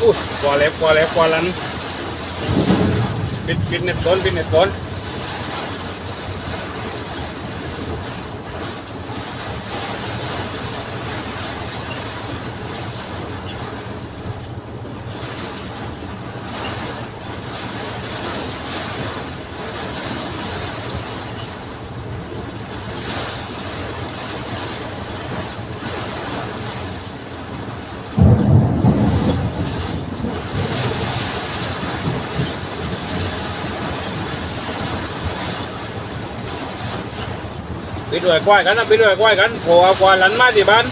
อู้กว่าแล้วกว่าแล้วกว่าลันปิดเน็ตก่อนปิดเน็ตก่อนไปด้วยกวายกันนะไปด้วยกวายกันโผล่เอากวายหลันมาที่บ้าน